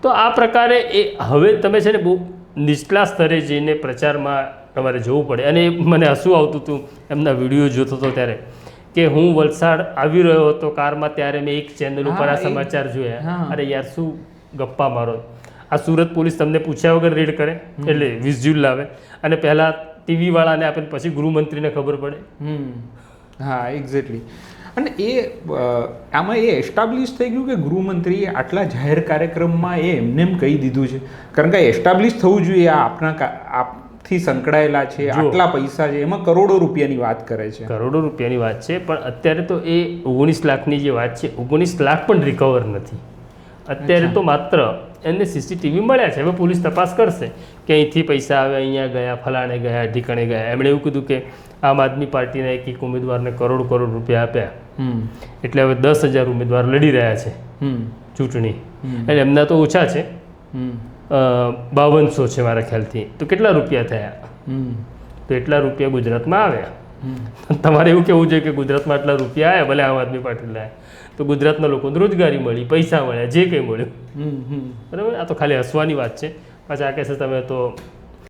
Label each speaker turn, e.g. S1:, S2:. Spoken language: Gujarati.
S1: તો આ પ્રકારે એ હવે તમે છે ને બહુ નીચલા સ્તરે જઈને પ્રચારમાં તમારે જવું પડે. અને મને હસવું આવતું હતું એમના વિડીયો જોતો હતો ત્યારે કે હું વલસાડ આવી રહ્યો હતો કારમાં, ત્યારે મેં એક ચેનલ ઉપર આ સમાચાર જોયા. અરે યાર શું ગપ્પા મારો, આ સુરત પોલીસ તમને પૂછ્યા વગર રેડ કરે, એટલે વિઝ્યુઅલ લાવે અને પહેલાં ટીવી વાળાને આપે પછી ગૃહમંત્રીને ખબર પડે.
S2: હા એક્ઝેક્ટલી. અને આમાં એ એસ્ટાબ્લિશ થઈ ગયું કે ગૃહમંત્રીએ આટલા જાહેર કાર્યક્રમમાં એમને એમ કહી દીધું છે, કારણ કે એસ્ટાબ્લિશ થવું જોઈએ આ આપથી સંકળાયેલા છે, આટલા પૈસા છે, એમાં કરોડો રૂપિયાની વાત કરે છે.
S1: કરોડો રૂપિયાની વાત છે, પણ અત્યારે તો એ 19 લાખની જે વાત છે, 19 લાખ પણ રિકવર નથી અત્યારે. તો માત્ર એને સીસીટીવી મળ્યા છે. હવે પોલીસ તપાસ કરશે કે અહીંથી પૈસા આવે, અહીંયા ગયા, ફલાણે ગયા, ઢીકણે ગયા. એમણે એવું કીધું કે આમ આદમી પાર્ટીના એક ઉમેદવારને કરોડ રૂપિયા આપ્યા, એટલે હવે 10,000 ઉમેદવાર લડી રહ્યા છે ચૂંટણી. એટલે એમના તો ઓછા છે, 5200 છે મારા ખ્યાલથી. તો કેટલા રૂપિયા થયા? તો એટલા રૂપિયા ગુજરાતમાં આવ્યા. તમારે એવું કેવું જોઈએ કે ગુજરાતમાં આટલા રૂપિયા આવ્યા, ભલે આમ આદમી પાર્ટી લાયા, તો ગુજરાતના લોકોને રોજગારી મળી, પૈસા મળ્યા, જે કંઈ મળ્યું. બરાબર, આ તો ખાલી હસવાની વાત છે. પાછા આ કહેશે તમે તો